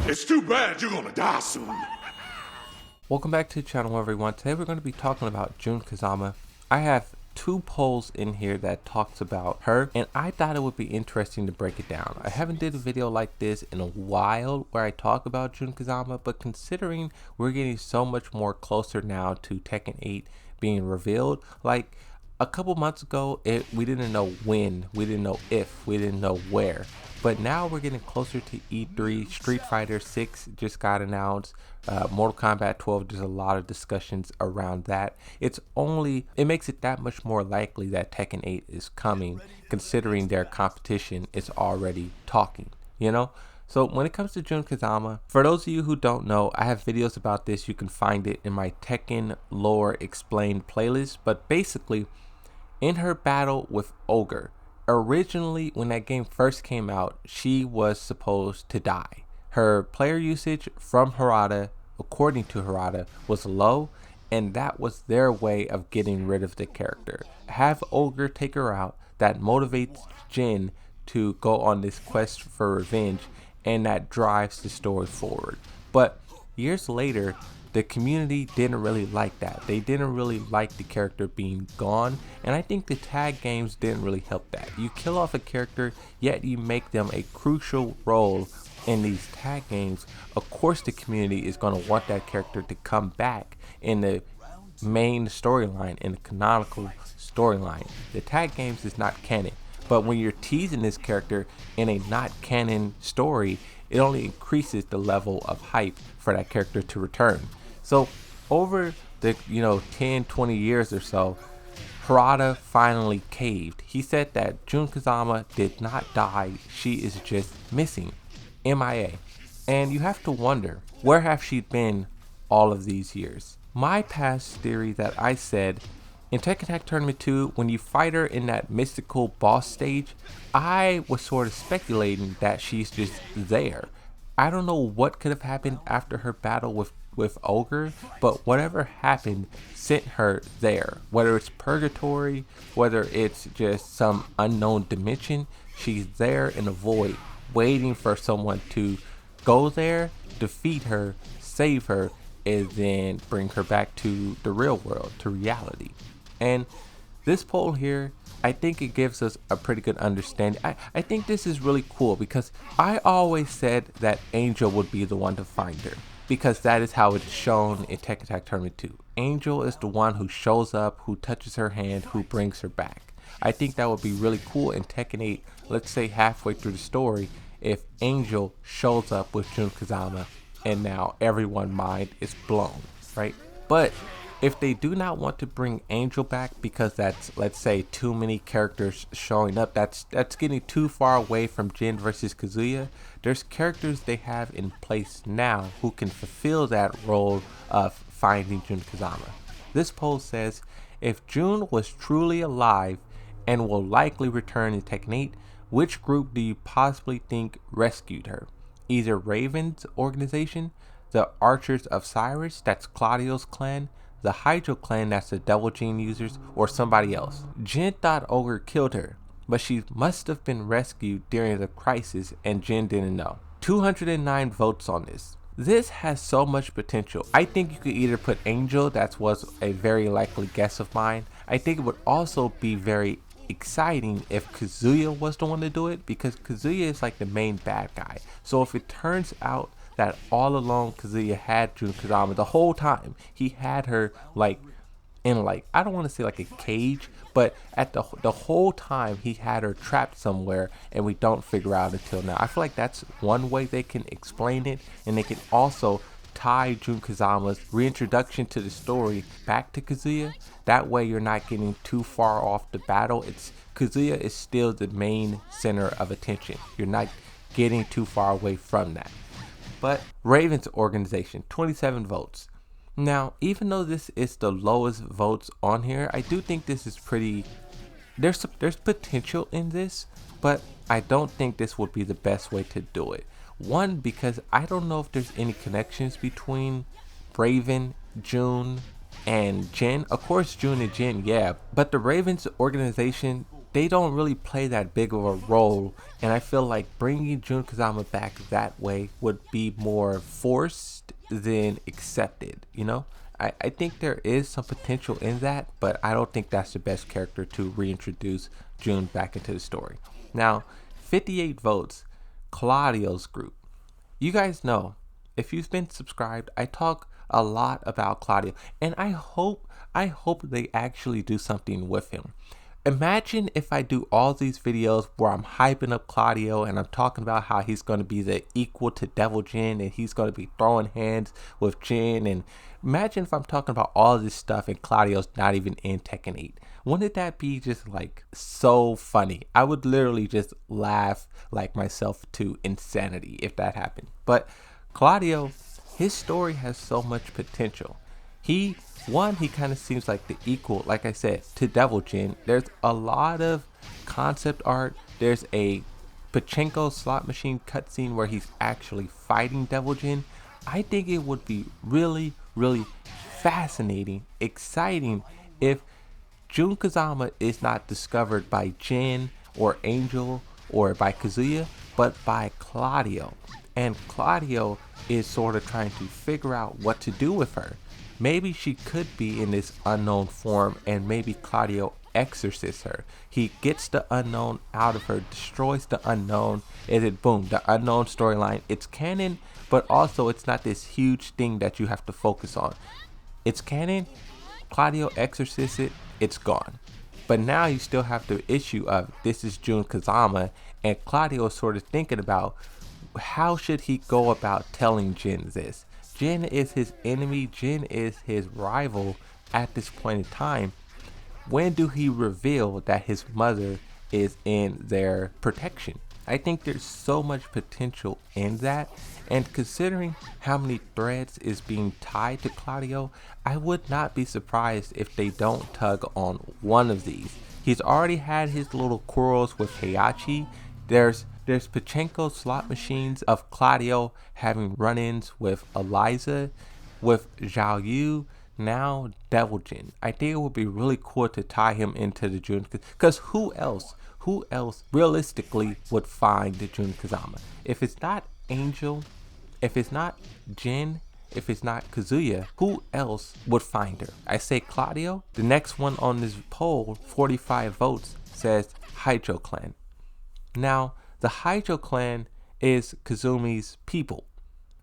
It's too bad you're gonna die soon. Welcome back to the channel, everyone. Today we're going to be talking about Jun Kazama. I have two polls in here that talks about her, and I thought it would be interesting to break it down. I haven't did a video like this in a while where I talk about Jun Kazama, but considering we're getting so much more closer now to Tekken 8 being revealed, like a couple months ago, we didn't know when, we didn't know if, we didn't know where. But now we're getting closer to E3. Street Fighter 6 just got announced. Mortal Kombat 12, there's a lot of discussions around that. It makes it that much more likely that Tekken 8 is coming, considering their competition is already talking, you know? So when it comes to Jun Kazama, for those of you who don't know, I have videos about this. You can find it in my Tekken Lore Explained playlist. But basically, in her battle with Ogre, originally when that game first came out, she was supposed to die. Her player usage from Harada, according to Harada, was low, and that was their way of getting rid of the character. Have Ogre take her out, that motivates Jin to go on this quest for revenge, and that drives the story forward. But years later, the community didn't really like that. They didn't really like the character being gone, and I think the tag games didn't really help that. You kill off a character, yet you make them a crucial role in these tag games. Of course the community is going to want that character to come back in the main storyline, in the canonical storyline. The tag games is not canon, but when you're teasing this character in a not canon story, it only increases the level of hype for that character to return. So over the 10-20 years or so, Harada finally caved. He said that Jun Kazama did not die, she is just missing, MIA. And you have to wonder, where have she been all of these years? My past theory that I said, in Tekken Tag Tournament 2, when you fight her in that mystical boss stage, I was sort of speculating that she's just there. I don't know what could have happened after her battle with Ogre, but whatever happened sent her there. Whether it's purgatory, whether it's just some unknown dimension, she's there in a void, waiting for someone to go there, defeat her, save her, and then bring her back to the real world, to reality. And this poll here, I think it gives us a pretty good understanding. I think this is really cool because I always said that Angel would be the one to find her, because that is how it's shown in Tekken Tag Tournament 2. Angel is the one who shows up, who touches her hand, who brings her back. I think that would be really cool in Tekken 8, let's say halfway through the story, if Angel shows up with Jun Kazama and now everyone's mind is blown, right? But if they do not want to bring Angel back because that's, let's say, too many characters showing up, that's getting too far away from Jin versus Kazuya, there's characters they have in place now who can fulfill that role of finding Jun Kazama. This poll says, if Jun was truly alive and will likely return in Tekken 8, which group do you possibly think rescued her? Either Raven's organization, the Archers of Cyrus, that's Claudio's clan, the Hydro clan, that's the Devil Gene users, or somebody else. Jin thought Ogre killed her, but she must have been rescued during the crisis and Jin didn't know. 209 votes on this. This has so much potential. I think you could either put Angel, that was a very likely guess of mine. I think it would also be very exciting if Kazuya was the one to do it, because Kazuya is like the main bad guy. So if it turns out that all along Kazuya had Jun Kazama the whole time, he had her like in, like, I don't want to say like a cage, but at the whole time he had her trapped somewhere and we don't figure out until now. I feel like that's one way they can explain it, and they can also tie Jun Kazama's reintroduction to the story back to Kazuya. That way you're not getting too far off the battle. Kazuya is still the main center of attention. You're not getting too far away from that. But Raven's organization, 27 votes. Now, even though this is the lowest votes on here, I do think this is pretty, there's potential in this, but I don't think this would be the best way to do it. One, because I don't know if there's any connections between Raven, Jun, and Jin. Of course, Jun and Jin, yeah, but the Raven's organization, they don't really play that big of a role, and I feel like bringing Jun Kazama back that way would be more forced than accepted, you know? I think there is some potential in that, but I don't think that's the best character to reintroduce Jun back into the story. Now, 58 votes, Claudio's group. You guys know, if you've been subscribed, I talk a lot about Claudio, and I hope they actually do something with him. Imagine if I do all these videos where I'm hyping up Claudio and I'm talking about how he's going to be the equal to Devil Jin and he's going to be throwing hands with Jin, and imagine if I'm talking about all this stuff and Claudio's not even in Tekken 8. Wouldn't that be just like so funny? I would literally just laugh like myself to insanity if that happened. But Claudio, his story has so much potential. He kind of seems like the equal, like I said, to Devil Jin. There's a lot of concept art. There's a Pachinko slot machine cutscene where he's actually fighting Devil Jin. I think it would be really, really fascinating, exciting if Jun Kazama is not discovered by Jin or Angel or by Kazuya, but by Claudio. And Claudio is sort of trying to figure out what to do with her. Maybe she could be in this unknown form, and maybe Claudio exorcises her. He gets the unknown out of her, destroys the unknown, and then boom, the unknown storyline. It's canon, but also it's not this huge thing that you have to focus on. It's canon, Claudio exorcises it, it's gone. But now you still have the issue of this is Jun Kazama, and Claudio is sort of thinking about how should he go about telling Jin this. Jin is his enemy, Jin is his rival at this point in time. When do he reveal that his mother is in their protection? I think there's so much potential in that, and considering how many threads is being tied to Claudio, I would not be surprised if they don't tug on one of these. He's already had his little quarrels with Heihachi. There's Pachinko slot machines of Claudio having run-ins with Eliza, with Zhao Yu, now Devil Jin. I think it would be really cool to tie him into the Jun, because who else realistically would find the Jun Kazama? If it's not Angel, if it's not Jin, if it's not Kazuya, who else would find her? I say Claudio. The next one on this poll, 45 votes, says Hydro Clan. Now, the Hydro Clan is Kazumi's people.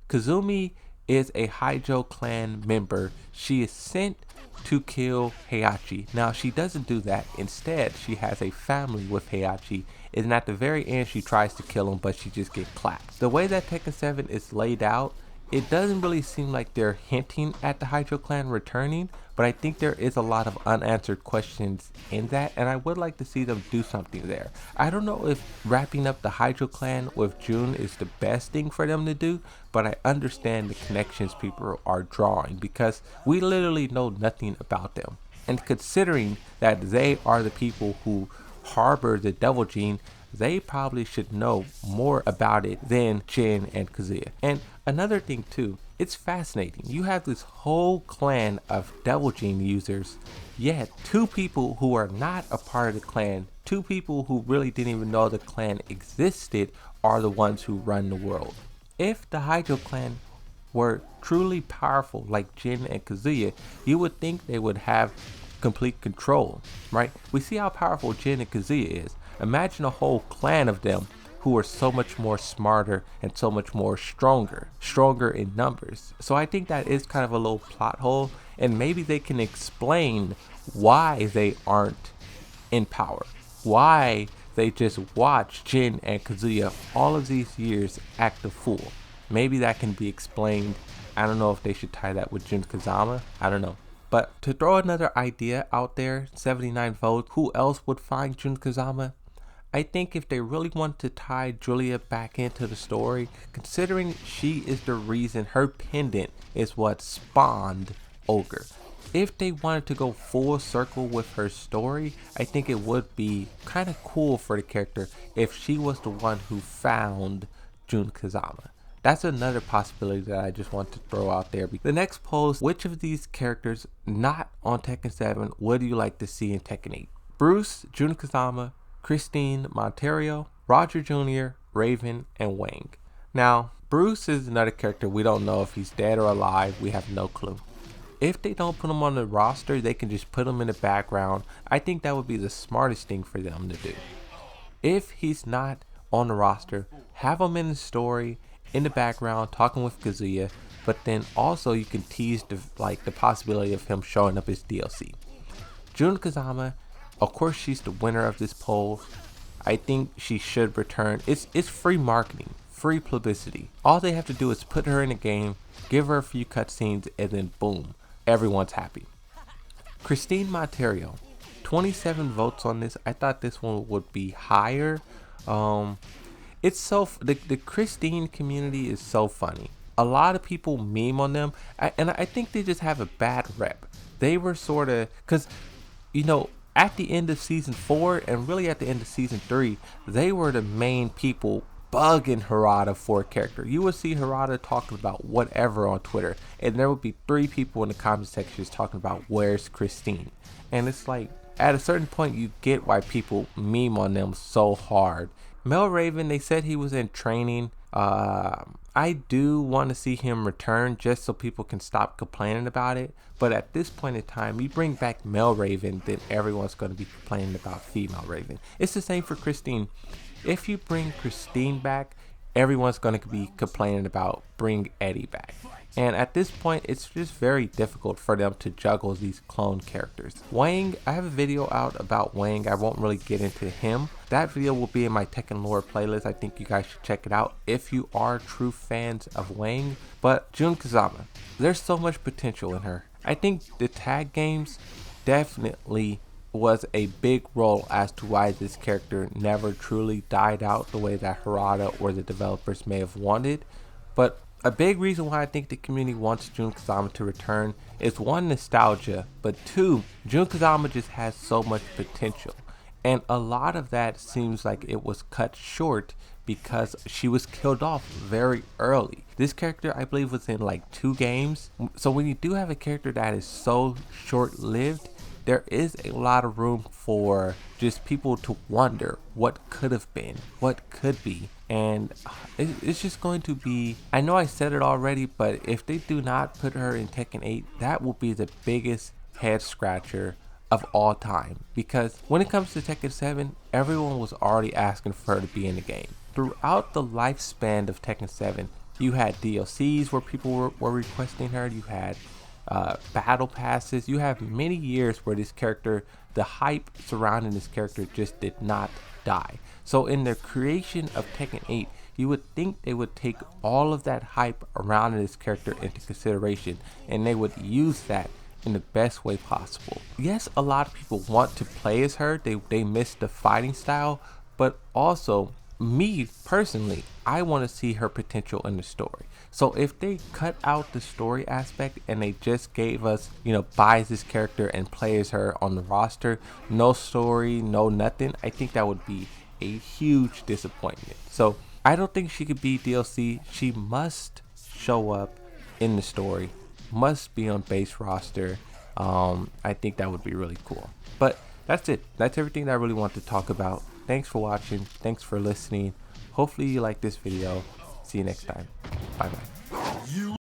Kazumi is a Hydro Clan member. She is sent to kill Heihachi. Now, she doesn't do that. Instead, she has a family with Heihachi, and at the very end, she tries to kill him, but she just gets clapped. The way that Tekken 7 is laid out, it doesn't really seem like they're hinting at the Hydro Clan returning, but I think there is a lot of unanswered questions in that, and I would like to see them do something there. I don't know if wrapping up the Hydro Clan with Jun is the best thing for them to do, but I understand the connections people are drawing because we literally know nothing about them. And considering that they are the people who harbor the Devil Gene, they probably should know more about it than Jin and Kazuya. And another thing too, it's fascinating. You have this whole clan of Devil Gene users, yet two people who are not a part of the clan, two people who really didn't even know the clan existed, are the ones who run the world. If the Hydro Clan were truly powerful like Jin and Kazuya, you would think they would have complete control, right? We see how powerful Jin and Kazuya is. Imagine a whole clan of them who are so much more smarter and so much more stronger in numbers. So I think that is kind of a little plot hole, and maybe they can explain why they aren't in power, why they just watch Jin and Kazuya all of these years act a fool. Maybe that can be explained. I don't know if they should tie that with Jun Kazama. I don't know. But to throw another idea out there, 79 votes, who else would find Jun Kazama? I think if they really want to tie Julia back into the story, considering she is the reason, her pendant is what spawned Ogre. If they wanted to go full circle with her story, I think it would be kind of cool for the character if she was the one who found Jun Kazama. That's another possibility that I just want to throw out there. The next post, which of these characters not on Tekken 7 would you like to see in Tekken 8? Bruce, Jun Kazama, Christine Monteiro, Roger Jr., Raven, and Wang. Now, Bruce is another character we don't know if he's dead or alive. We have no clue. If they don't put him on the roster, they can just put him in the background. I think that would be the smartest thing for them to do. If he's not on the roster, have him in the story, in the background, talking with Kazuya, but then also you can tease the possibility of him showing up as DLC. Jun Kazama, of course she's the winner of this poll. I think she should return. It's free marketing, free publicity. All they have to do is put her in a game, give her a few cutscenes, and then boom, everyone's happy. Christine Monteiro, 27 votes on this. I thought this one would be higher. It's so the Christine community is so funny. A lot of people meme on them, and I think they just have a bad rep. They were sort of, because at the end of season 4 and really at the end of season 3, they were the main people bugging Harada for a character. You would see Harada talking about whatever on Twitter, and there would be 3 people in the comment section talking about where's Christine. And it's like, at a certain point, you get why people meme on them so hard. Mel Raven, they said he was in training. I do want to see him return just so people can stop complaining about it. But at this point in time, you bring back Mel Raven, then everyone's going to be complaining about female Raven. It's the same for Christine. If you bring Christine back, everyone's going to be complaining about bring Eddie back. And at this point, it's just very difficult for them to juggle these clone characters. Wang, I have a video out about Wang. I won't really get into him. That video will be in my Tekken lore playlist. I think you guys should check it out if you are true fans of Wang. But Jun Kazama, there's so much potential in her. I think the tag games definitely was a big role as to why this character never truly died out the way that Harada or the developers may have wanted. But a big reason why I think the community wants Jun Kazama to return is 1, nostalgia, but 2, Jun Kazama just has so much potential. And a lot of that seems like it was cut short because she was killed off very early. This character, I believe, was in like 2 games. So when you do have a character that is so short-lived, there is a lot of room for just people to wonder what could have been, what could be. And it's just going to be, I know I said it already, but if they do not put her in Tekken 8, that will be the biggest head scratcher of all time. Because when it comes to Tekken 7, everyone was already asking for her to be in the game. Throughout the lifespan of Tekken 7, you had DLCs where people were requesting her, you had battle passes, you have many years where this character, the hype surrounding this character just did not die. So in the creation of Tekken 8, you would think they would take all of that hype around this character into consideration, and they would use that in the best way possible. Yes, a lot of people want to play as her, they miss the fighting style, but also me personally, I want to see her potential in the story. So if they cut out the story aspect and they just gave us, buys this character and plays her on the roster, no story, no nothing, I think that would be a huge disappointment. So I don't think she could be DLC. She must show up in the story, must be on base roster. I think that would be really cool. But that's it. That's everything that I really want to talk about. Thanks for watching. Thanks for listening. Hopefully you like this video. See you next time. Bye bye.